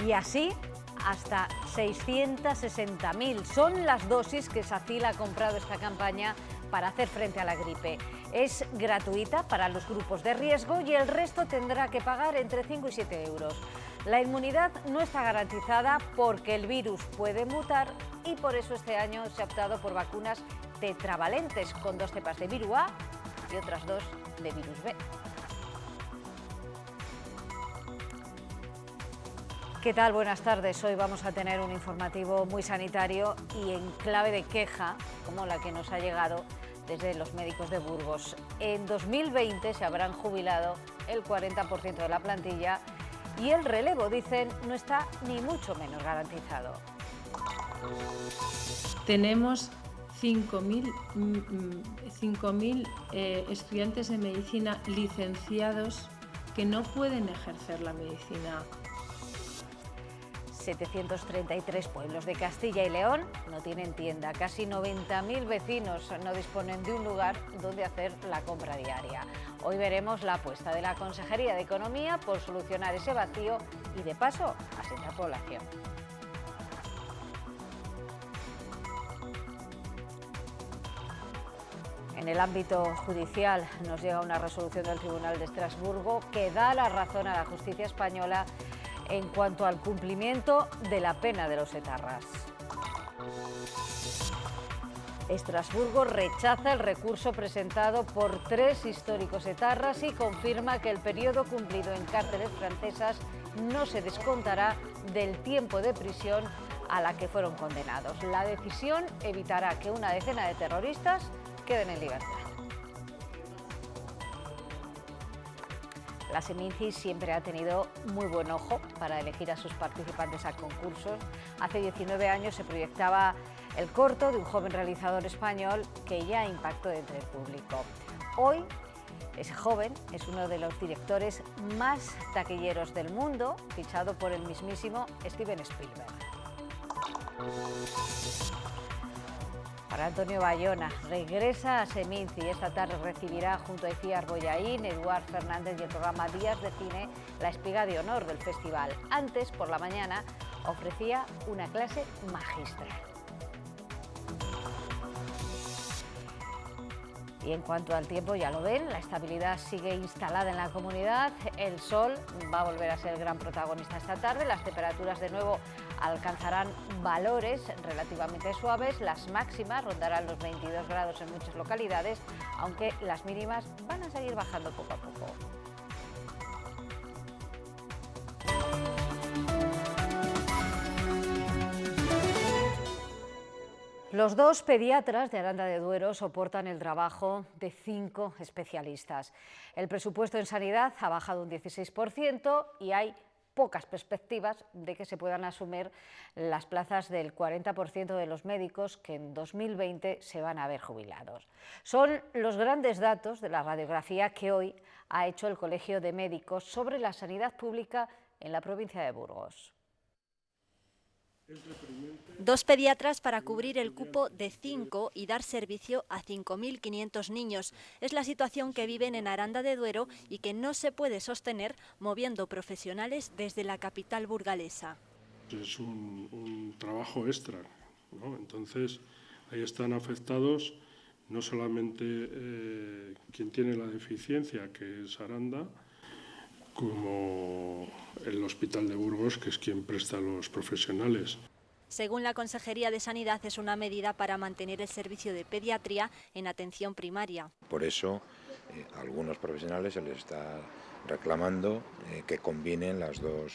y así hasta 660.000. Son las dosis que SACIL ha comprado esta campaña para hacer frente a la gripe. Es gratuita para los grupos de riesgo y el resto tendrá que pagar entre 5 y 7 euros. La inmunidad no está garantizada porque el virus puede mutar y por eso este año se ha optado por vacunas tetravalentes con 2 cepas de virus A y otras 2 de virus B. ¿Qué tal? Buenas tardes. Hoy vamos a tener un informativo muy sanitario y en clave de queja, como la que nos ha llegado desde los médicos de Burgos. En 2020 se habrán jubilado el 40% de la plantilla y el relevo, dicen, no está ni mucho menos garantizado. Tenemos 5.000 estudiantes de medicina licenciados que no pueden ejercer la medicina. 733 pueblos de Castilla y León no tienen tienda. Casi 90.000 vecinos no disponen de un lugar donde hacer la compra diaria. Hoy veremos la apuesta de la Consejería de Economía por solucionar ese vacío y, de paso, asentar población. En el ámbito judicial nos llega una resolución del Tribunal de Estrasburgo que da la razón a la justicia española en cuanto al cumplimiento de la pena de los etarras. Estrasburgo rechaza el recurso presentado por 3 históricos etarras y confirma que el periodo cumplido en cárceles francesas no se descontará del tiempo de prisión a la que fueron condenados. La decisión evitará que una decena de terroristas queden en libertad. La Seminci siempre ha tenido muy buen ojo para elegir a sus participantes a concursos. Hace 19 años se proyectaba el corto de un joven realizador español que ya impactó entre el público. Hoy, ese joven es uno de los directores más taquilleros del mundo, fichado por el mismísimo Steven Spielberg. Para Antonio Bayona, regresa a Seminci. Esta tarde recibirá junto a Iciar Bollaín, Eduard Fernández y el programa Días de Cine la espiga de honor del festival. Antes, por la mañana, ofrecía una clase magistral. Y en cuanto al tiempo, ya lo ven, la estabilidad sigue instalada en la comunidad. El sol va a volver a ser el gran protagonista esta tarde. Las temperaturas de nuevo alcanzarán valores relativamente suaves. Las máximas rondarán los 22 grados en muchas localidades, aunque las mínimas van a seguir bajando poco a poco. Los 2 pediatras de Aranda de Duero soportan el trabajo de 5 especialistas. El presupuesto en sanidad ha bajado un 16% y hay pocas perspectivas de que se puedan asumir las plazas del 40% de los médicos que en 2020 se van a ver jubilados. Son los grandes datos de la radiografía que hoy ha hecho el Colegio de Médicos sobre la sanidad pública en la provincia de Burgos. 2 pediatras para cubrir el cupo de 5 y dar servicio a 5.500 niños. Es la situación que viven en Aranda de Duero y que no se puede sostener moviendo profesionales desde la capital burgalesa. Es un trabajo extra, ¿no? Entonces ahí están afectados no solamente quien tiene la deficiencia, que es Aranda, como el Hospital de Burgos, que es quien presta a los profesionales. Según la Consejería de Sanidad, es una medida para mantener el servicio de pediatría en atención primaria. Por eso, a algunos profesionales se les está reclamando que combinen las dos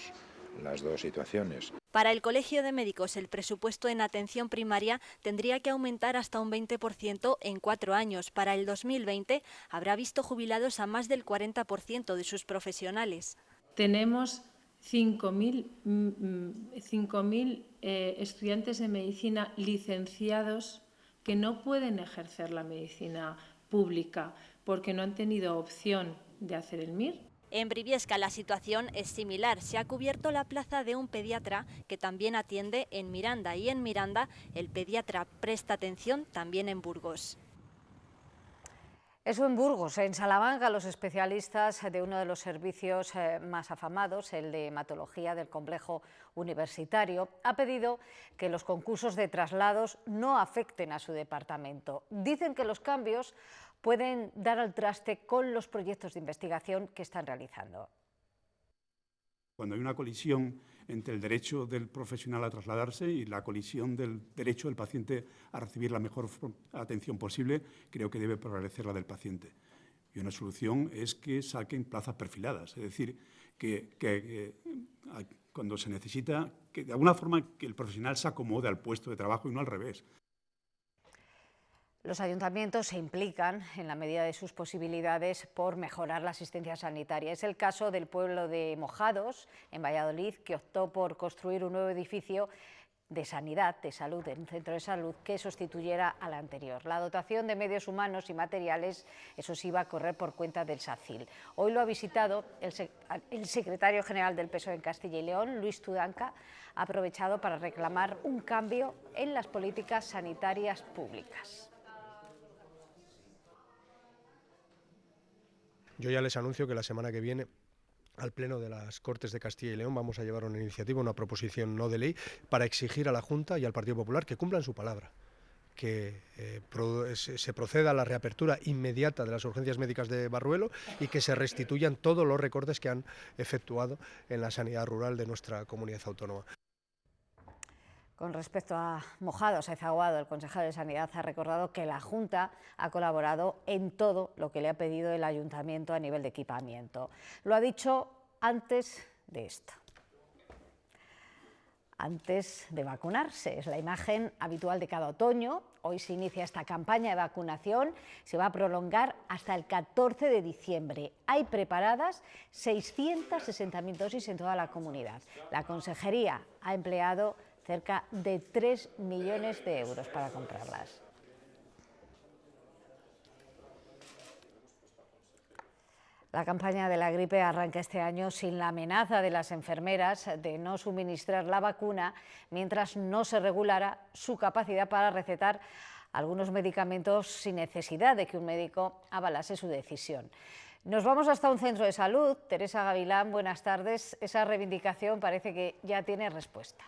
situaciones. Para el Colegio de Médicos, el presupuesto en atención primaria tendría que aumentar hasta un 20% en 4 años. Para el 2020 habrá visto jubilados a más del 40% de sus profesionales. Tenemos 5.000 estudiantes de medicina licenciados que no pueden ejercer la medicina pública porque no han tenido opción de hacer el MIR. En Briviesca la situación es similar. Se ha cubierto la plaza de un pediatra que también atiende en Miranda y en Miranda el pediatra presta atención también en Burgos. Eso en Burgos. En Salamanca, los especialistas de uno de los servicios más afamados, el de hematología del complejo universitario, ha pedido que los concursos de traslados no afecten a su departamento. Dicen que los cambios pueden dar al traste con los proyectos de investigación que están realizando. Cuando hay una colisión entre el derecho del profesional a trasladarse y la colisión del derecho del paciente a recibir la mejor atención posible, creo que debe prevalecer la del paciente. Y una solución es que saquen plazas perfiladas, es decir, que cuando se necesita, que de alguna forma que el profesional se acomode al puesto de trabajo y no al revés. Los ayuntamientos se implican en la medida de sus posibilidades por mejorar la asistencia sanitaria. Es el caso del pueblo de Mojados, en Valladolid, que optó por construir un nuevo edificio de sanidad, de salud, en un centro de salud que sustituyera al anterior. La dotación de medios humanos y materiales, eso sí, va a correr por cuenta del SACIL. Hoy lo ha visitado el secretario general del PSOE en Castilla y León, Luis Tudanca, ha aprovechado para reclamar un cambio en las políticas sanitarias públicas. Yo ya les anuncio que la semana que viene al Pleno de las Cortes de Castilla y León vamos a llevar una iniciativa, una proposición no de ley, para exigir a la Junta y al Partido Popular que cumplan su palabra, que se proceda a la reapertura inmediata de las urgencias médicas de Barruelo y que se restituyan todos los recortes que han efectuado en la sanidad rural de nuestra comunidad autónoma. Con respecto a Mojados, Ezaguado, el consejero de Sanidad ha recordado que la Junta ha colaborado en todo lo que le ha pedido el Ayuntamiento a nivel de equipamiento. Lo ha dicho antes de esto. Antes de vacunarse. Es la imagen habitual de cada otoño. Hoy se inicia esta campaña de vacunación. Se va a prolongar hasta el 14 de diciembre. Hay preparadas 660.000 dosis en toda la comunidad. La Consejería ha empleado cerca de 3 millones de euros para comprarlas. La campaña de la gripe arranca este año sin la amenaza de las enfermeras de no suministrar la vacuna mientras no se regulara su capacidad para recetar algunos medicamentos sin necesidad de que un médico avalase su decisión. Nos vamos hasta un centro de salud. Teresa Gavilán, buenas tardes. Esa reivindicación parece que ya tiene respuesta.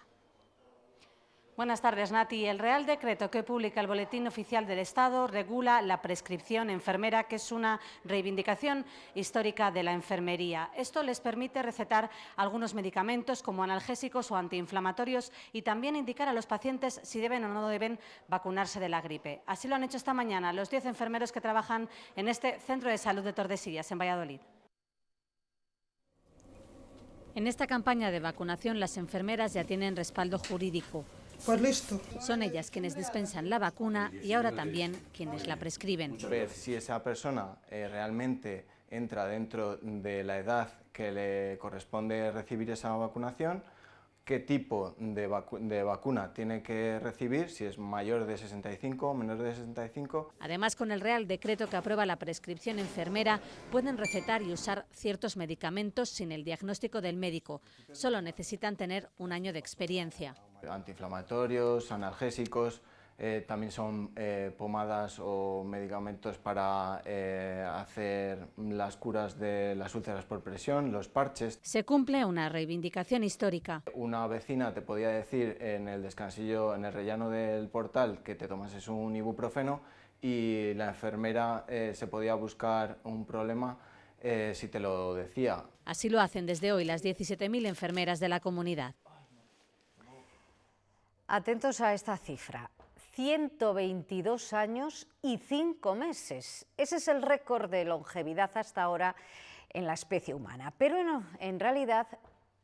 Buenas tardes, Nati. El Real Decreto que publica el Boletín Oficial del Estado regula la prescripción enfermera, que es una reivindicación histórica de la enfermería. Esto les permite recetar algunos medicamentos como analgésicos o antiinflamatorios y también indicar a los pacientes si deben o no deben vacunarse de la gripe. Así lo han hecho esta mañana los 10 enfermeros que trabajan en este centro de salud de Tordesillas, en Valladolid. En esta campaña de vacunación, las enfermeras ya tienen respaldo jurídico. Pues listo. Son ellas quienes dispensan la vacuna y ahora también quienes la prescriben. Ver si esa persona realmente entra dentro de la edad que le corresponde recibir esa vacunación, qué tipo de vacuna tiene que recibir, si es mayor de 65 o menor de 65. Además, con el Real Decreto que aprueba la prescripción enfermera, pueden recetar y usar ciertos medicamentos sin el diagnóstico del médico. Solo necesitan tener un año de experiencia. Antiinflamatorios, analgésicos, también son pomadas o medicamentos para hacer las curas de las úlceras por presión, los parches. Se cumple una reivindicación histórica. Una vecina te podía decir en el descansillo, en el rellano del portal, que te tomases un ibuprofeno y la enfermera se podía buscar un problema si te lo decía. Así lo hacen desde hoy las 17.000 enfermeras de la comunidad. Atentos a esta cifra, 122 años y 5 meses. Ese es el récord de longevidad hasta ahora en la especie humana. Pero no, en realidad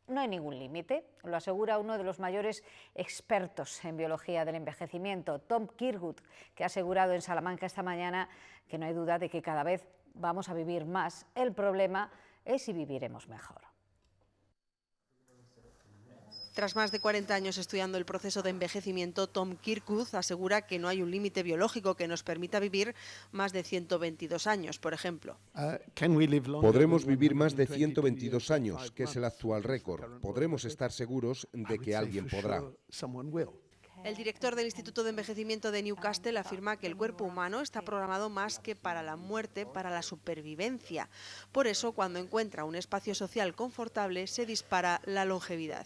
no hay ningún límite, lo asegura uno de los mayores expertos en biología del envejecimiento, Tom Kirkwood, que ha asegurado en Salamanca esta mañana que no hay duda de que cada vez vamos a vivir más. El problema es si viviremos mejor. Tras más de 40 años estudiando el proceso de envejecimiento, Tom Kirkwood asegura que no hay un límite biológico que nos permita vivir más de 122 años, por ejemplo. Podremos vivir más de 122 años, que es el actual récord. Podremos estar seguros de que alguien podrá. El director del Instituto de Envejecimiento de Newcastle afirma que el cuerpo humano está programado más que para la muerte, para la supervivencia. Por eso, cuando encuentra un espacio social confortable, se dispara la longevidad.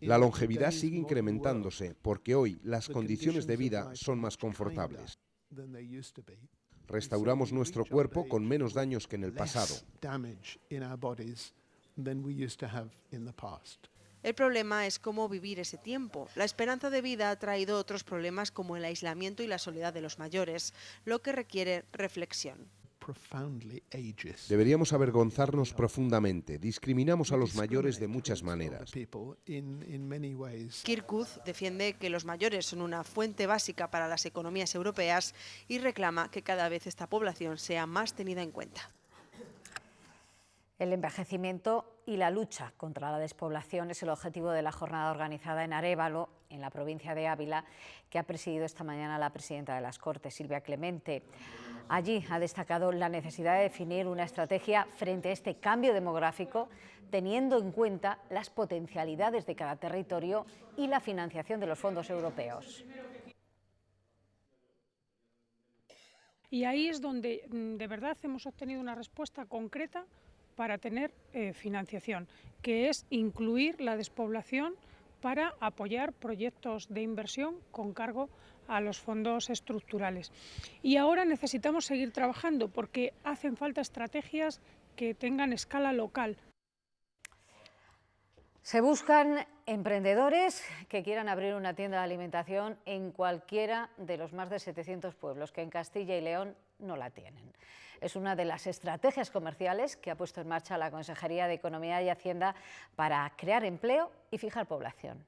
La longevidad sigue incrementándose porque hoy las condiciones de vida son más confortables. Restauramos nuestro cuerpo con menos daños que en el pasado. El problema es cómo vivir ese tiempo. La esperanza de vida ha traído otros problemas como el aislamiento y la soledad de los mayores, lo que requiere reflexión. Deberíamos avergonzarnos profundamente. Discriminamos a los mayores de muchas maneras. Kirkuz defiende que los mayores son una fuente básica para las economías europeas y reclama que cada vez esta población sea más tenida en cuenta. El envejecimiento y la lucha contra la despoblación es el objetivo de la jornada organizada en Arévalo, en la provincia de Ávila, que ha presidido esta mañana la presidenta de las Cortes, Silvia Clemente. Allí ha destacado la necesidad de definir una estrategia frente a este cambio demográfico, teniendo en cuenta las potencialidades de cada territorio y la financiación de los fondos europeos. Y ahí es donde de verdad hemos obtenido una respuesta concreta para tener financiación, que es incluir la despoblación para apoyar proyectos de inversión con cargo a los fondos estructurales. Y ahora necesitamos seguir trabajando porque hacen falta estrategias que tengan escala local. Se buscan emprendedores que quieran abrir una tienda de alimentación en cualquiera de los más de 700 pueblos que en Castilla y León no la tienen. Es una de las estrategias comerciales que ha puesto en marcha la Consejería de Economía y Hacienda para crear empleo y fijar población.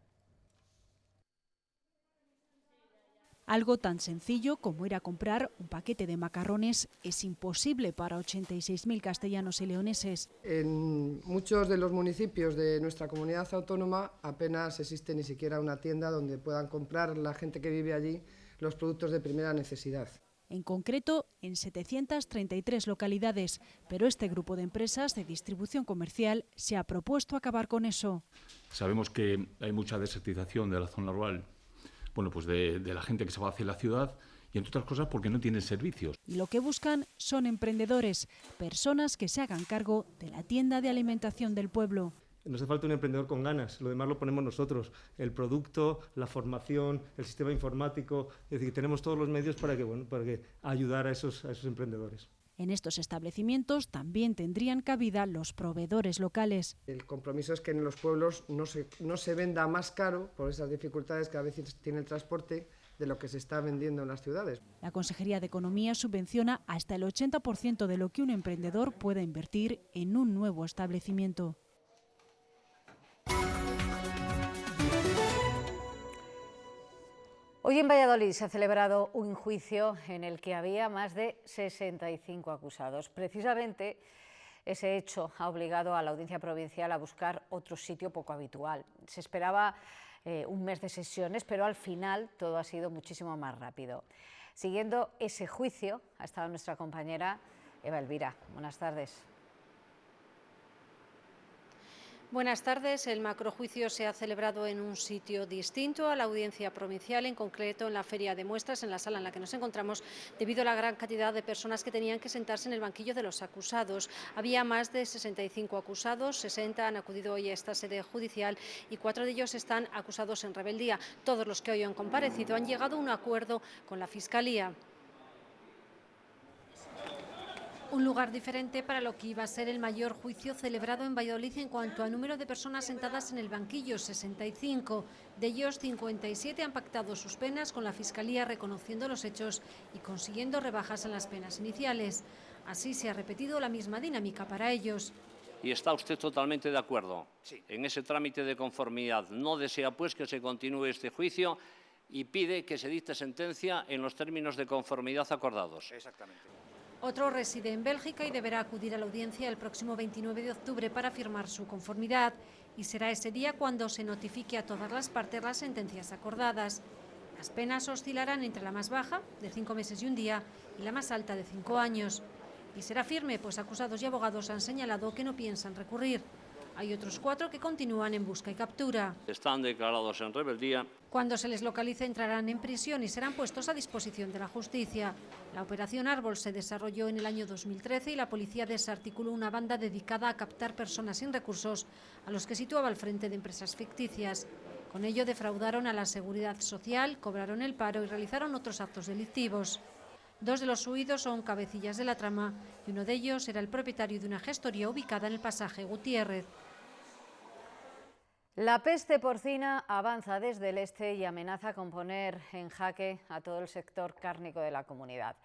Algo tan sencillo como ir a comprar un paquete de macarrones es imposible para 86.000 castellanos y leoneses. En muchos de los municipios de nuestra comunidad autónoma apenas existe ni siquiera una tienda donde puedan comprar la gente que vive allí los productos de primera necesidad. En concreto, en 733 localidades, pero este grupo de empresas de distribución comercial se ha propuesto acabar con eso. Sabemos que hay mucha desertización de la zona rural, pues de la gente que se va hacia la ciudad y, entre otras cosas, porque no tienen servicios. Y lo que buscan son emprendedores, personas que se hagan cargo de la tienda de alimentación del pueblo. Nos hace falta un emprendedor con ganas, lo demás lo ponemos nosotros, el producto, la formación, el sistema informático, es decir, tenemos todos los medios para que ayudar a esos emprendedores. En estos establecimientos también tendrían cabida los proveedores locales. El compromiso es que en los pueblos no se venda más caro por esas dificultades que a veces tiene el transporte de lo que se está vendiendo en las ciudades. La Consejería de Economía subvenciona hasta el 80% de lo que un emprendedor pueda invertir en un nuevo establecimiento. Hoy en Valladolid se ha celebrado un juicio en el que había más de 65 acusados. Precisamente ese hecho ha obligado a la Audiencia Provincial a buscar otro sitio poco habitual. Se esperaba un mes de sesiones, pero al final todo ha sido muchísimo más rápido. Siguiendo ese juicio ha estado nuestra compañera Eva Elvira. Buenas tardes. Buenas tardes. El macrojuicio se ha celebrado en un sitio distinto a la audiencia provincial, en concreto en la Feria de Muestras, en la sala en la que nos encontramos, debido a la gran cantidad de personas que tenían que sentarse en el banquillo de los acusados. Había más de 65 acusados, 60 han acudido hoy a esta sede judicial y 4 de ellos están acusados en rebeldía. Todos los que hoy han comparecido han llegado a un acuerdo con la Fiscalía. Un lugar diferente para lo que iba a ser el mayor juicio celebrado en Valladolid en cuanto a número de personas sentadas en el banquillo, 65. De ellos, 57 han pactado sus penas con la Fiscalía, reconociendo los hechos y consiguiendo rebajas en las penas iniciales. Así se ha repetido la misma dinámica para ellos. ¿Y está usted totalmente de acuerdo? Sí. En ese trámite de conformidad no desea pues que se continúe este juicio y pide que se dicte sentencia en los términos de conformidad acordados. Exactamente. Otro reside en Bélgica y deberá acudir a la audiencia el próximo 29 de octubre para firmar su conformidad. Y será ese día cuando se notifique a todas las partes las sentencias acordadas. Las penas oscilarán entre la más baja, de 5 meses y un día, y la más alta, de 5 años. Y será firme, pues acusados y abogados han señalado que no piensan recurrir. Hay otros 4 que continúan en busca y captura. Están declarados en rebeldía. Cuando se les localice entrarán en prisión y serán puestos a disposición de la justicia. La operación Árbol se desarrolló en el año 2013 y la policía desarticuló una banda dedicada a captar personas sin recursos, a los que situaba al frente de empresas ficticias. Con ello defraudaron a la Seguridad Social, cobraron el paro y realizaron otros actos delictivos. 2 de los huidos son cabecillas de la trama y uno de ellos era el propietario de una gestoría ubicada en el pasaje Gutiérrez. La peste porcina avanza desde el este y amenaza con poner en jaque a todo el sector cárnico de la comunidad.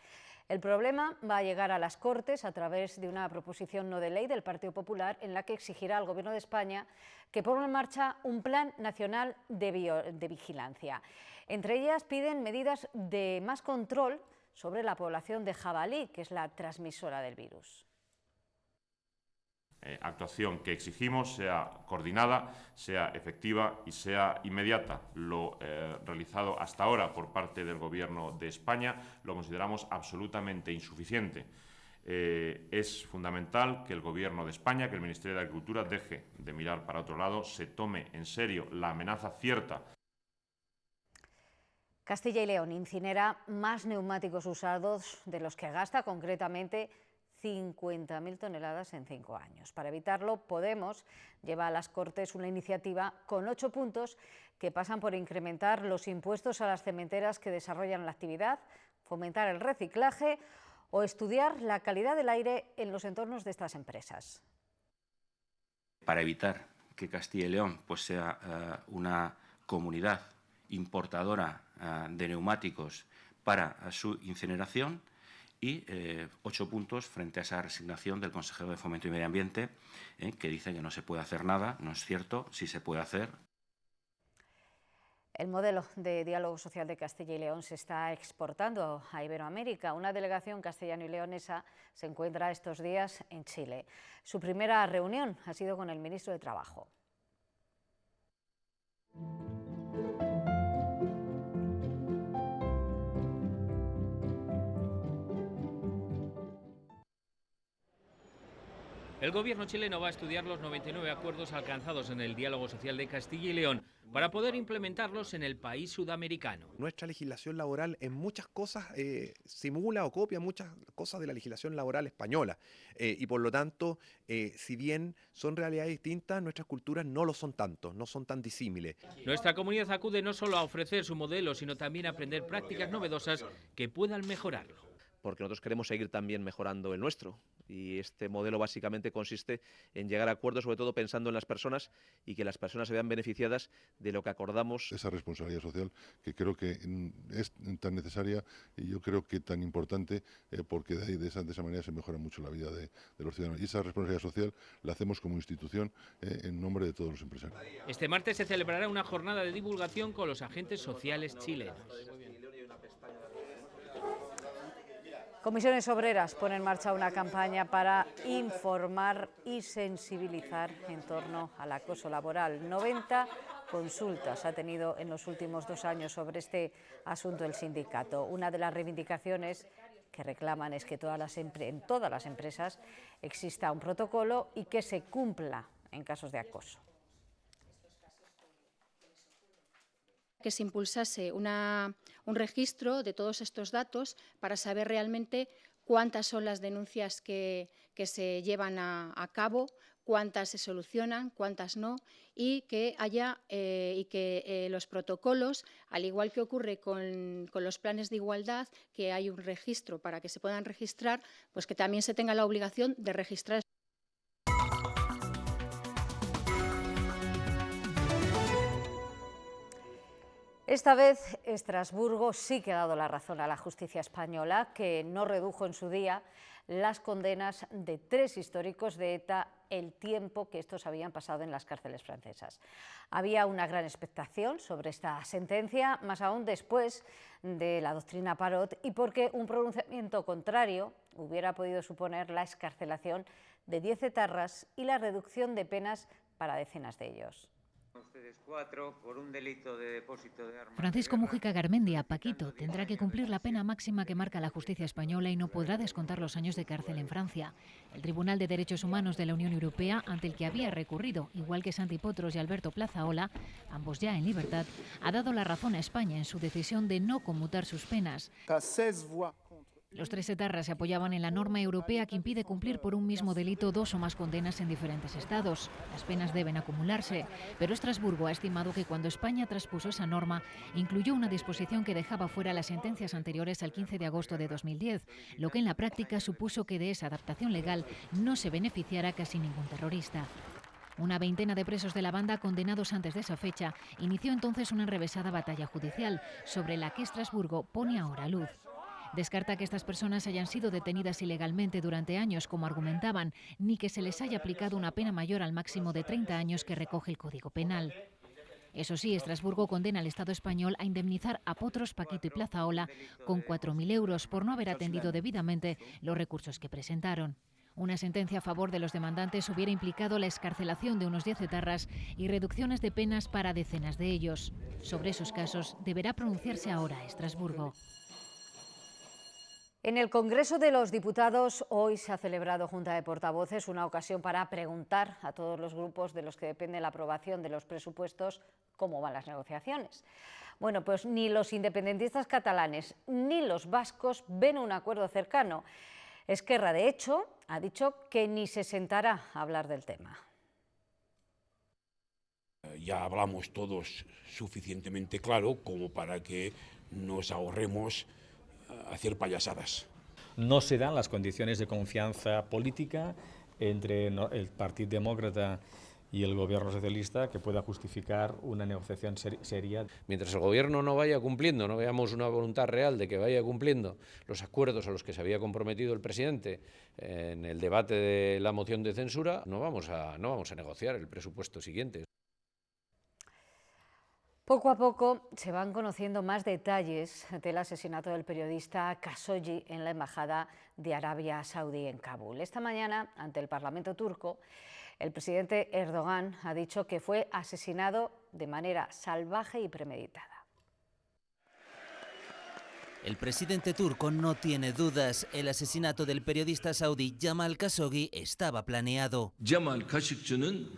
El problema va a llegar a las Cortes a través de una proposición no de ley del Partido Popular en la que exigirá al Gobierno de España que ponga en marcha un plan nacional de vigilancia. Entre ellas piden medidas de más control sobre la población de jabalí, que es la transmisora del virus. Actuación que exigimos sea coordinada, sea efectiva y sea inmediata. Lo realizado hasta ahora por parte del Gobierno de España lo consideramos absolutamente insuficiente. Es fundamental que el Gobierno de España, que el Ministerio de Agricultura deje de mirar para otro lado, se tome en serio la amenaza cierta. Castilla y León incinera más neumáticos usados de los que gasta, concretamente 50.000 toneladas en 5 años. Para evitarlo, Podemos lleva a las Cortes una iniciativa con 8 puntos que pasan por incrementar los impuestos a las cementeras que desarrollan la actividad, fomentar el reciclaje o estudiar la calidad del aire en los entornos de estas empresas. Para evitar que Castilla y León sea una comunidad importadora de neumáticos para su incineración, y 8 puntos frente a esa resignación del consejero de Fomento y Medio Ambiente, que dice que no se puede hacer nada. No es cierto, sí se puede hacer. El modelo de diálogo social de Castilla y León se está exportando a Iberoamérica. Una delegación castellano y leonesa se encuentra estos días en Chile. Su primera reunión ha sido con el ministro de Trabajo. El gobierno chileno va a estudiar los 99 acuerdos alcanzados en el diálogo social de Castilla y León para poder implementarlos en el país sudamericano. Nuestra legislación laboral en muchas cosas simula o copia muchas cosas de la legislación laboral española y por lo tanto, si bien son realidades distintas, nuestras culturas no lo son tanto, no son tan disímiles. Nuestra comunidad acude no solo a ofrecer su modelo, sino también a aprender prácticas novedosas que puedan mejorarlo. Porque nosotros queremos seguir también mejorando el nuestro y este modelo básicamente consiste en llegar a acuerdos, sobre todo pensando en las personas y que las personas se vean beneficiadas de lo que acordamos. Esa responsabilidad social que creo que es tan necesaria y yo creo que tan importante porque de esa manera se mejora mucho la vida de los ciudadanos. Y esa responsabilidad social la hacemos como institución en nombre de todos los empresarios. Este martes se celebrará una jornada de divulgación con los agentes sociales chilenos. Comisiones Obreras pone en marcha una campaña para informar y sensibilizar en torno al acoso laboral. 90 consultas ha tenido en los últimos 2 años sobre este asunto el sindicato. Una de las reivindicaciones que reclaman es que en todas las empresas exista un protocolo y que se cumpla en casos de acoso. Que se impulsase un registro de todos estos datos para saber realmente cuántas son las denuncias que se llevan a cabo, cuántas se solucionan, cuántas no, y que haya los protocolos, al igual que ocurre con los planes de igualdad, que hay un registro para que se puedan registrar, pues que también se tenga la obligación de registrar. Esta vez Estrasburgo sí que ha dado la razón a la justicia española, que no redujo en su día las condenas de 3 históricos de ETA el tiempo que estos habían pasado en las cárceles francesas. Había una gran expectación sobre esta sentencia, más aún después de la doctrina Parot y porque un pronunciamiento contrario hubiera podido suponer la excarcelación de 10 etarras y la reducción de penas para decenas de ellos. Francisco Mújica Garmendia, Paquito, tendrá que cumplir la pena máxima que marca la justicia española y no podrá descontar los años de cárcel en Francia. El Tribunal de Derechos Humanos de la Unión Europea, ante el que había recurrido, igual que Santi Potros y Alberto Plazaola, ambos ya en libertad, ha dado la razón a España en su decisión de no conmutar sus penas. Los tres etarras se apoyaban en la norma europea que impide cumplir por un mismo delito 2 o más condenas en diferentes estados. Las penas deben acumularse, pero Estrasburgo ha estimado que cuando España traspuso esa norma, incluyó una disposición que dejaba fuera las sentencias anteriores al 15 de agosto de 2010, lo que en la práctica supuso que de esa adaptación legal no se beneficiara casi ningún terrorista. Una veintena de presos de la banda condenados antes de esa fecha inició entonces una enrevesada batalla judicial, sobre la que Estrasburgo pone ahora luz. Descarta que estas personas hayan sido detenidas ilegalmente durante años, como argumentaban, ni que se les haya aplicado una pena mayor al máximo de 30 años que recoge el Código Penal. Eso sí, Estrasburgo condena al Estado español a indemnizar a Potros, Paquito y Plazaola con 4.000 euros por no haber atendido debidamente los recursos que presentaron. Una sentencia a favor de los demandantes hubiera implicado la excarcelación de unos 10 etarras y reducciones de penas para decenas de ellos. Sobre esos casos deberá pronunciarse ahora Estrasburgo. En el Congreso de los Diputados hoy se ha celebrado Junta de Portavoces, una ocasión para preguntar a todos los grupos de los que depende la aprobación de los presupuestos cómo van las negociaciones. Bueno, pues ni los independentistas catalanes ni los vascos ven un acuerdo cercano. Esquerra, de hecho, ha dicho que ni se sentará a hablar del tema. Ya hablamos todos suficientemente claro como para que nos ahorremos hacer payasadas. No se dan las condiciones de confianza política entre el Partido Demócrata y el Gobierno socialista que pueda justificar una negociación seria. Mientras el Gobierno no vaya cumpliendo, no veamos una voluntad real de que vaya cumpliendo los acuerdos a los que se había comprometido el presidente en el debate de la moción de censura, no vamos a negociar el presupuesto siguiente. Poco a poco se van conociendo más detalles del asesinato del periodista Khashoggi en la Embajada de Arabia Saudí en Kabul. Esta mañana, ante el Parlamento turco, el presidente Erdogan ha dicho que fue asesinado de manera salvaje y premeditada. El presidente turco no tiene dudas. El asesinato del periodista saudí Jamal Khashoggi estaba planeado.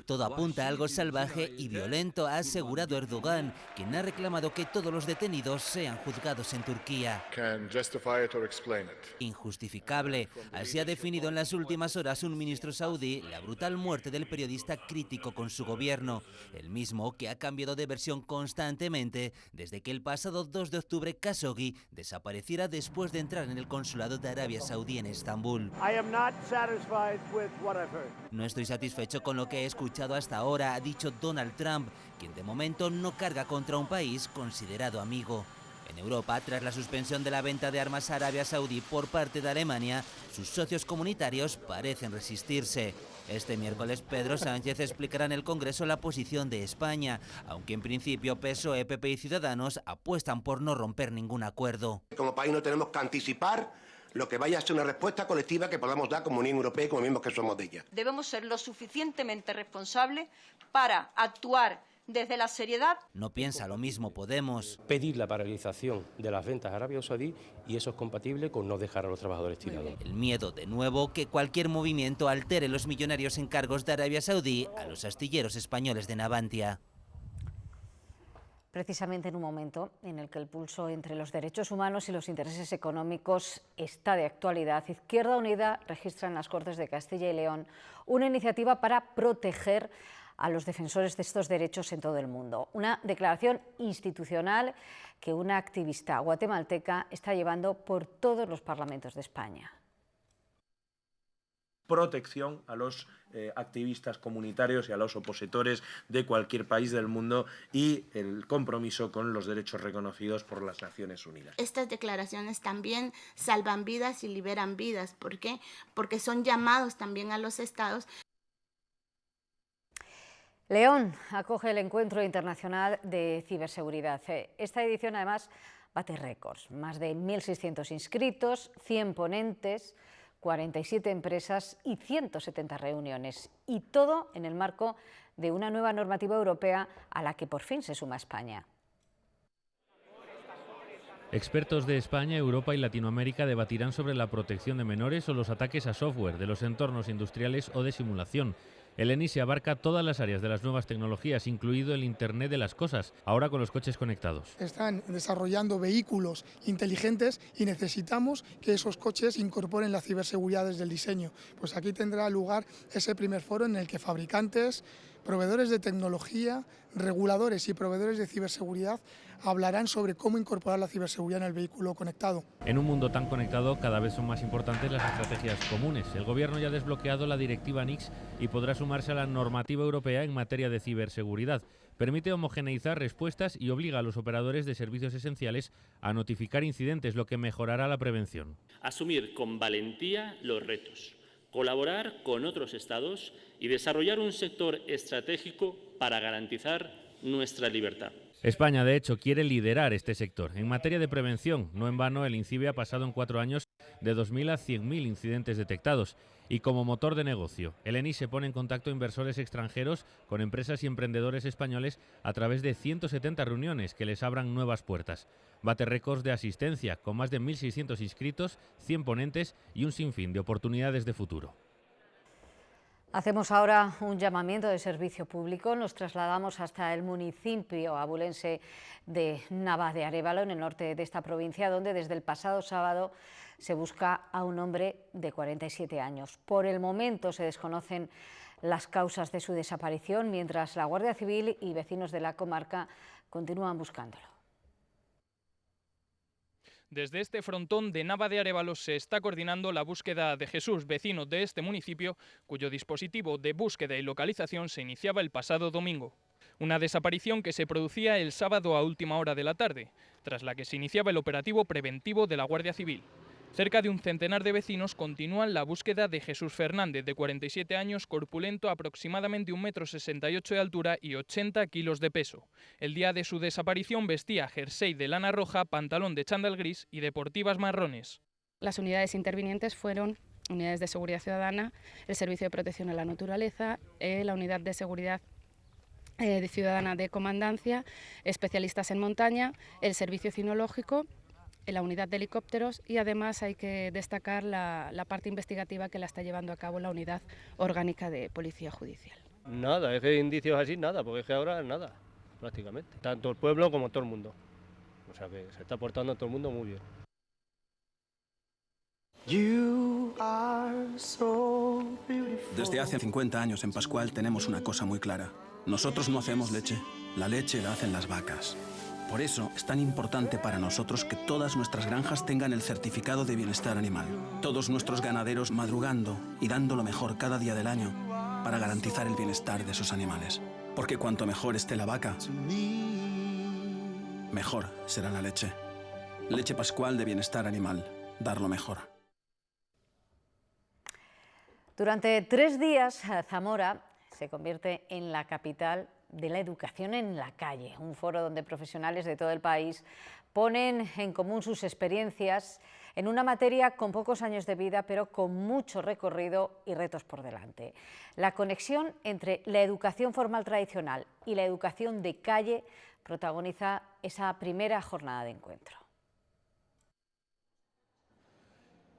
Todo apunta a algo salvaje y violento, ha asegurado Erdogan, quien ha reclamado que todos los detenidos sean juzgados en Turquía. Injustificable. Así ha definido en las últimas horas un ministro saudí la brutal muerte del periodista crítico con su gobierno, el mismo que ha cambiado de versión constantemente desde que el pasado 2 de octubre Khashoggi desapareciera después de entrar en el consulado de Arabia Saudí en Estambul. No estoy satisfecho con lo que he escuchado hasta ahora, ha dicho Donald Trump, quien de momento no carga contra un país considerado amigo. En Europa, tras la suspensión de la venta de armas a Arabia Saudí por parte de Alemania, sus socios comunitarios parecen resistirse. Este miércoles Pedro Sánchez explicará en el Congreso la posición de España, aunque en principio PSOE, PP y Ciudadanos apuestan por no romper ningún acuerdo. Como país no tenemos que anticipar lo que vaya a ser una respuesta colectiva que podamos dar como Unión Europea y como miembros que somos de ella. Debemos ser lo suficientemente responsables para actuar desde la seriedad. No piensa lo mismo Podemos. Pedir la paralización de las ventas a Arabia Saudí y eso es compatible con no dejar a los trabajadores tirados. El miedo, de nuevo, que cualquier movimiento altere los millonarios encargos de Arabia Saudí a los astilleros españoles de Navantia. Precisamente en un momento en el que el pulso entre los derechos humanos y los intereses económicos está de actualidad, Izquierda Unida registra en las Cortes de Castilla y León una iniciativa para proteger a los defensores de estos derechos en todo el mundo. Una declaración institucional que una activista guatemalteca está llevando por todos los parlamentos de España. Protección a los activistas comunitarios y a los opositores de cualquier país del mundo y el compromiso con los derechos reconocidos por las Naciones Unidas. Estas declaraciones también salvan vidas y liberan vidas. ¿Por qué? Porque son llamados también a los estados. León acoge el Encuentro Internacional de Ciberseguridad. Esta edición, además, bate récords. Más de 1.600 inscritos, 100 ponentes, 47 empresas y 170 reuniones. Y todo en el marco de una nueva normativa europea a la que por fin se suma España. Expertos de España, Europa y Latinoamérica debatirán sobre la protección de menores o los ataques a software de los entornos industriales o de simulación. El ENISE abarca todas las áreas de las nuevas tecnologías, incluido el Internet de las cosas, ahora con los coches conectados. Están desarrollando vehículos inteligentes y necesitamos que esos coches incorporen la ciberseguridad desde el diseño. Pues aquí tendrá lugar ese primer foro en el que fabricantes, proveedores de tecnología, reguladores y proveedores de ciberseguridad hablarán sobre cómo incorporar la ciberseguridad en el vehículo conectado. En un mundo tan conectado, cada vez son más importantes las estrategias comunes. El Gobierno ya ha desbloqueado la directiva NICS y podrá sumarse a la normativa europea en materia de ciberseguridad. Permite homogeneizar respuestas y obliga a los operadores de servicios esenciales a notificar incidentes, lo que mejorará la prevención. Asumir con valentía los retos, colaborar con otros Estados y desarrollar un sector estratégico para garantizar nuestra libertad. España, de hecho, quiere liderar este sector. En materia de prevención, no en vano, el INCIBE ha pasado en 4 años de 2.000 a 100.000 incidentes detectados. Y como motor de negocio, el ENISE pone en contacto a inversores extranjeros con empresas y emprendedores españoles a través de 170 reuniones que les abran nuevas puertas. Bate récords de asistencia, con más de 1.600 inscritos, 100 ponentes y un sinfín de oportunidades de futuro. Hacemos ahora un llamamiento de servicio público. Nos trasladamos hasta el municipio abulense de Nava de Arévalo, en el norte de esta provincia, donde desde el pasado sábado se busca a un hombre de 47 años. Por el momento se desconocen las causas de su desaparición, mientras la Guardia Civil y vecinos de la comarca continúan buscándolo. Desde este frontón de Nava de Arévalo se está coordinando la búsqueda de Jesús, vecino de este municipio, cuyo dispositivo de búsqueda y localización se iniciaba el pasado domingo. Una desaparición que se producía el sábado a última hora de la tarde, tras la que se iniciaba el operativo preventivo de la Guardia Civil. Cerca de un centenar de vecinos continúan la búsqueda de Jesús Fernández, de 47 años, corpulento, aproximadamente 1,68 m de altura y 80 kilos de peso. El día de su desaparición vestía jersey de lana roja, pantalón de chándal gris y deportivas marrones. Las unidades intervinientes fueron unidades de seguridad ciudadana, el Servicio de Protección a la Naturaleza, la Unidad de Seguridad Ciudadana de Comandancia, especialistas en montaña, el Servicio Cinológico, la unidad de helicópteros y además hay que destacar la parte investigativa que la está llevando a cabo la unidad orgánica de Policía Judicial. Nada, es que indicios así nada, porque es que ahora nada, prácticamente. Tanto el pueblo como todo el mundo. O sea que se está portando todo el mundo muy bien. Desde hace 50 años en Pascual tenemos una cosa muy clara. Nosotros no hacemos leche, la leche la hacen las vacas. Por eso es tan importante para nosotros que todas nuestras granjas tengan el certificado de bienestar animal. Todos nuestros ganaderos madrugando y dando lo mejor cada día del año para garantizar el bienestar de sus animales. Porque cuanto mejor esté la vaca, mejor será la leche. Leche Pascual de bienestar animal. Dar lo mejor. Durante 3 días, Zamora se convierte en la capital de la educación en la calle, un foro donde profesionales de todo el país ponen en común sus experiencias en una materia con pocos años de vida, pero con mucho recorrido y retos por delante. La conexión entre la educación formal tradicional y la educación de calle protagoniza esa primera jornada de encuentro.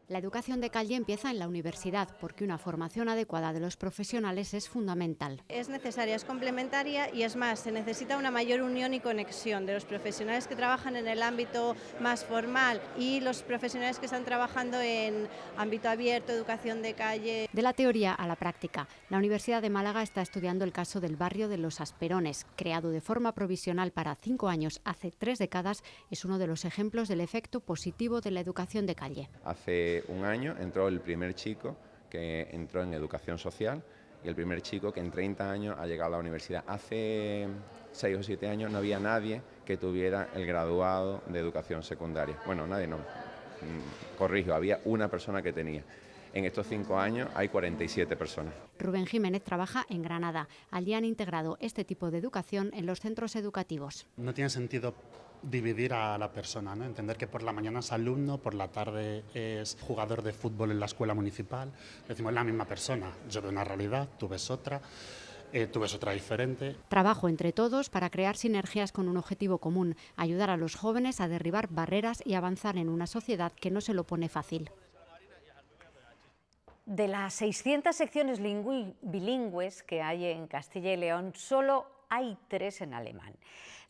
La educación de calle empieza en la universidad porque una formación adecuada de los profesionales es fundamental. Es necesaria, es complementaria y es más, se necesita una mayor unión y conexión de los profesionales que trabajan en el ámbito más formal y los profesionales que están trabajando en ámbito abierto, educación de calle. De la teoría a la práctica, la Universidad de Málaga está estudiando el caso del barrio de Los Asperones, creado de forma provisional para 5 años hace 3 décadas, es uno de los ejemplos del efecto positivo de la educación de calle. Hace un año entró el primer chico que entró en educación social y el primer chico que en 30 años ha llegado a la universidad. Hace 6 o 7 años no había nadie que tuviera el graduado de educación secundaria. Bueno, nadie no, corrijo, había una persona que tenía. En estos 5 años hay 47 personas. Rubén Jiménez trabaja en Granada. Allí han integrado este tipo de educación en los centros educativos. No tiene sentido dividir a la persona, ¿no? Entender que por la mañana es alumno, por la tarde es jugador de fútbol en la escuela municipal. Decimos, es la misma persona. Yo veo una realidad, tú ves otra diferente. Trabajo entre todos para crear sinergias con un objetivo común, ayudar a los jóvenes a derribar barreras y avanzar en una sociedad que no se lo pone fácil. De las 600 secciones bilingües que hay en Castilla y León, solo hay 3 en alemán.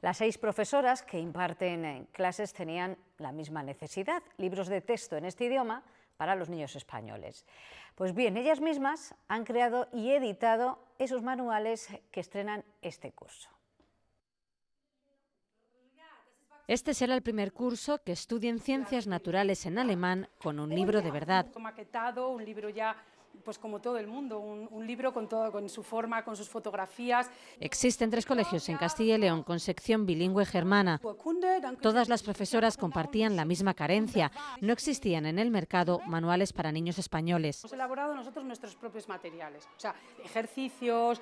Las 6 profesoras que imparten clases tenían la misma necesidad, libros de texto en este idioma para los niños españoles. Pues bien, ellas mismas han creado y editado esos manuales que estrenan este curso. Este será el primer curso que estudien ciencias naturales en alemán con un libro de verdad. Maquetado, un libro ya, pues como todo el mundo, un libro con su forma, con sus fotografías. Existen 3 colegios en Castilla y León con sección bilingüe germana. Todas las profesoras compartían la misma carencia. No existían en el mercado manuales para niños españoles. Hemos elaborado nosotros nuestros propios materiales, o sea, ejercicios,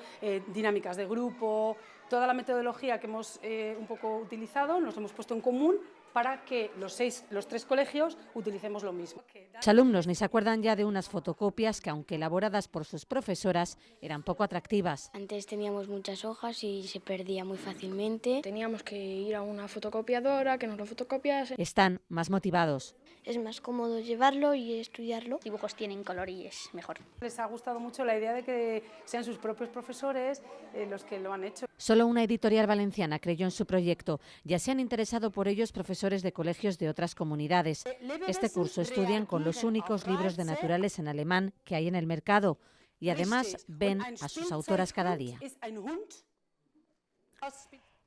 dinámicas de grupo, toda la metodología que hemos un poco utilizado, nos hemos puesto en común para que los 3 colegios utilicemos lo mismo. Los alumnos ni se acuerdan ya de unas fotocopias que, aunque elaboradas por sus profesoras, eran poco atractivas. Antes teníamos muchas hojas y se perdía muy fácilmente. Teníamos que ir a una fotocopiadora que nos lo fotocopiase. Están más motivados. Es más cómodo llevarlo y estudiarlo. Los dibujos tienen color y es mejor. Les ha gustado mucho la idea de que sean sus propios profesores los que lo han hecho. Solo una editorial valenciana creyó en su proyecto. Ya se han interesado por ellos profesores de colegios de otras comunidades. Este curso estudian con los únicos libros de naturales en alemán que hay en el mercado y además ven a sus autoras cada día.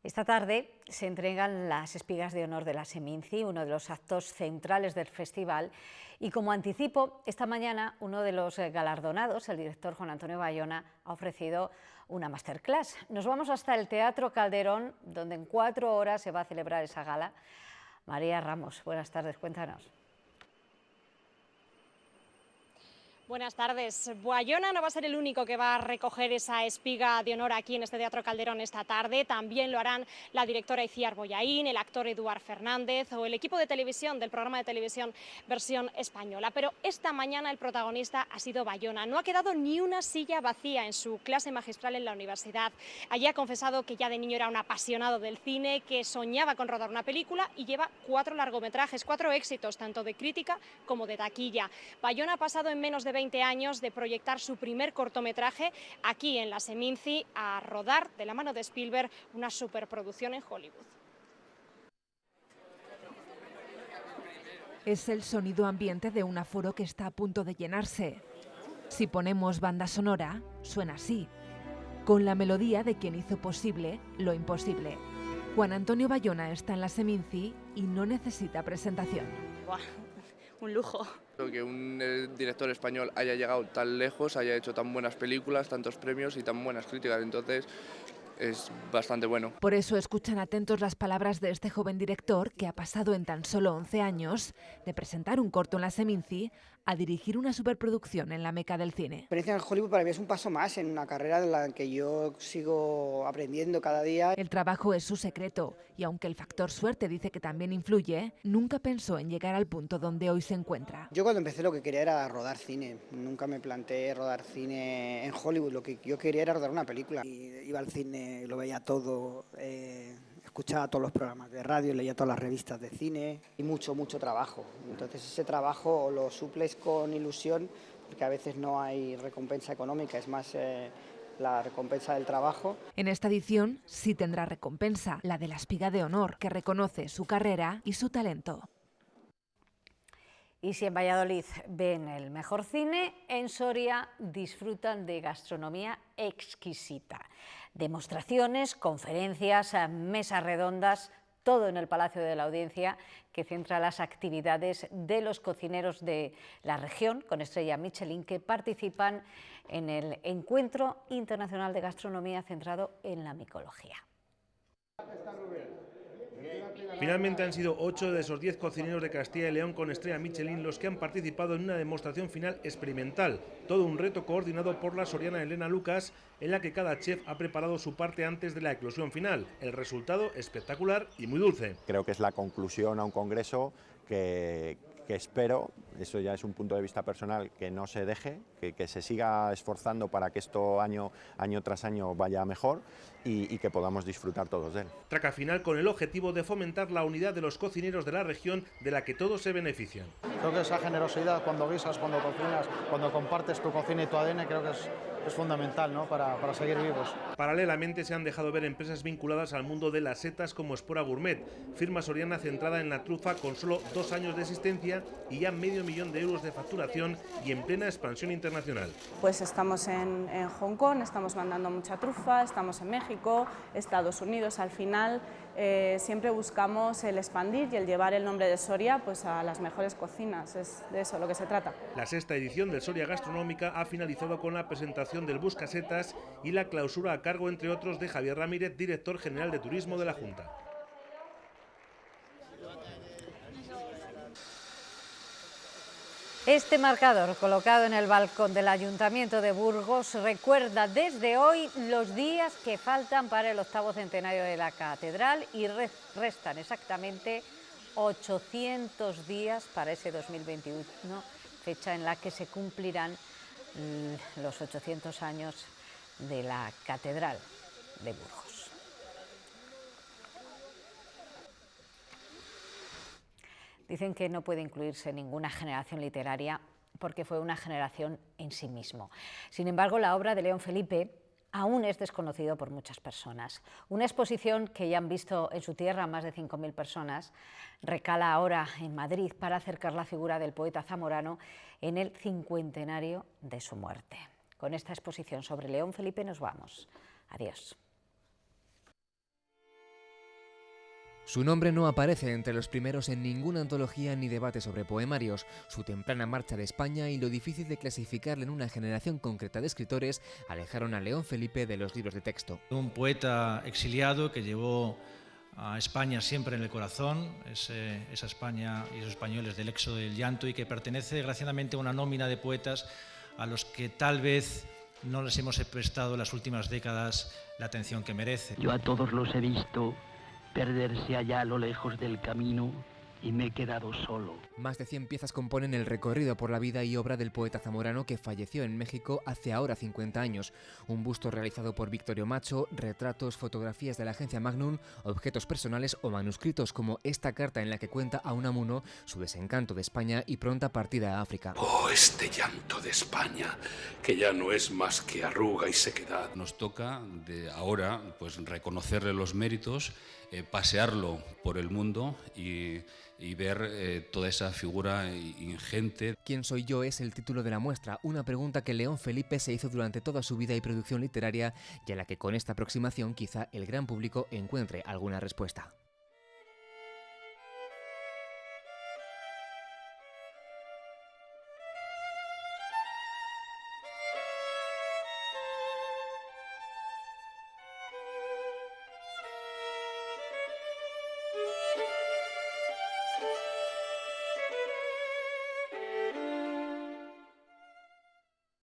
Esta tarde se entregan las espigas de honor de la Seminci, uno de los actos centrales del festival. Y como anticipo, esta mañana uno de los galardonados, el director Juan Antonio Bayona, ha ofrecido una masterclass. Nos vamos hasta el Teatro Calderón, donde en 4 horas se va a celebrar esa gala. María Ramos, buenas tardes, cuéntanos. Buenas tardes. Bayona no va a ser el único que va a recoger esa espiga de honor aquí en este Teatro Calderón esta tarde. También lo harán la directora Iciar Boyaín, el actor Eduard Fernández o el equipo de televisión del programa de televisión Versión Española. Pero esta mañana el protagonista ha sido Bayona. No ha quedado ni una silla vacía en su clase magistral en la universidad. Allí ha confesado que ya de niño era un apasionado del cine, que soñaba con rodar una película y lleva 4 largometrajes, 4 éxitos, tanto de crítica como de taquilla. Bayona ha pasado en menos de 20 años de proyectar su primer cortometraje aquí en la Seminci a rodar de la mano de Spielberg una superproducción en Hollywood. Es el sonido ambiente de un aforo que está a punto de llenarse. Si ponemos banda sonora, suena así, con la melodía de quien hizo posible lo imposible. Juan Antonio Bayona está en la Seminci y no necesita presentación. Buah, un lujo. Que un director español haya llegado tan lejos, haya hecho tan buenas películas, tantos premios y tan buenas críticas, entonces es bastante bueno. Por eso escuchan atentos las palabras de este joven director que ha pasado en tan solo 11 años de presentar un corto en la Seminci a dirigir una superproducción en la meca del cine. La experiencia en Hollywood para mí es un paso más en una carrera en la que yo sigo aprendiendo cada día. El trabajo es su secreto y aunque el factor suerte dice que también influye, nunca pensó en llegar al punto donde hoy se encuentra. Yo cuando empecé lo que quería era rodar cine, nunca me planteé rodar cine en Hollywood, lo que yo quería era rodar una película. Y iba al cine, lo veía todo, escuchaba todos los programas de radio, leía todas las revistas de cine y mucho trabajo. Entonces ese trabajo lo suples con ilusión porque a veces no hay recompensa económica, es más la recompensa del trabajo. En esta edición sí tendrá recompensa, la de la espiga de honor, que reconoce su carrera y su talento. Y si en Valladolid ven el mejor cine, en Soria disfrutan de gastronomía exquisita. Demostraciones, conferencias, mesas redondas, todo en el Palacio de la Audiencia, que centra las actividades de los cocineros de la región, con estrella Michelin, que participan en el Encuentro Internacional de Gastronomía centrado en la micología. Finalmente han sido 8 de esos 10 cocineros de Castilla y León con estrella Michelin los que han participado en una demostración final experimental, todo un reto coordinado por la soriana Elena Lucas, en la que cada chef ha preparado su parte antes de la eclosión final. El resultado espectacular y muy dulce. Creo que es la conclusión a un congreso que espero, eso ya es un punto de vista personal, que no se deje, que se siga esforzando para que esto año tras año vaya mejor y que podamos disfrutar todos de él. Traca final con el objetivo de fomentar la unidad de los cocineros de la región, de la que todos se benefician. Creo que esa generosidad cuando guisas, cuando cocinas, cuando compartes tu cocina y tu ADN, creo que es fundamental, ¿no?, para seguir vivos. Paralelamente se han dejado ver empresas vinculadas al mundo de las setas como Espora Gourmet, firma soriana centrada en la trufa con solo 2 años de existencia y ya medio millón de euros de facturación y en plena expansión internacional. Pues estamos en Hong Kong, estamos mandando mucha trufa, estamos en México, Estados Unidos. Al final siempre buscamos el expandir y el llevar el nombre de Soria pues a las mejores cocinas, es de eso lo que se trata. La 6ª edición del Soria Gastronómica ha finalizado con la presentación del Buscasetas y la clausura a cargo, entre otros, de Javier Ramírez, director general de Turismo de la Junta. Este marcador colocado en el balcón del Ayuntamiento de Burgos recuerda desde hoy los días que faltan para el 8º centenario de la Catedral y restan exactamente 800 días para ese 2021, fecha en la que se cumplirán los 800 años de la Catedral de Burgos. Dicen que no puede incluirse ninguna generación literaria porque fue una generación en sí mismo. Sin embargo, la obra de León Felipe aún es desconocido por muchas personas. Una exposición que ya han visto en su tierra más de 5.000 personas recala ahora en Madrid para acercar la figura del poeta zamorano en el 50º de su muerte. Con esta exposición sobre León Felipe nos vamos. Adiós. Su nombre no aparece entre los primeros en ninguna antología ni debate sobre poemarios. Su temprana marcha de España y lo difícil de clasificarle en una generación concreta de escritores alejaron a León Felipe de los libros de texto. Un poeta exiliado que llevó a España siempre en el corazón, esa España y esos españoles del éxodo y del llanto, y que pertenece desgraciadamente a una nómina de poetas a los que tal vez no les hemos prestado en las últimas décadas la atención que merece. Yo a todos los he visto perderse allá a lo lejos del camino y me he quedado solo. Más de 100 piezas componen el recorrido por la vida y obra del poeta zamorano que falleció en México hace ahora 50 años. Un busto realizado por Victorio Macho, retratos, fotografías de la agencia Magnum, objetos personales o manuscritos como esta carta en la que cuenta a Unamuno su desencanto de España y pronta partida a África. Oh, este llanto de España, que ya no es más que arruga y sequedad. Nos toca de ahora pues reconocerle los méritos, pasearlo por el mundo y ver toda esa figura ingente. ¿Quién soy yo? Es el título de la muestra, una pregunta que León Felipe se hizo durante toda su vida y producción literaria y a la que con esta aproximación quizá el gran público encuentre alguna respuesta.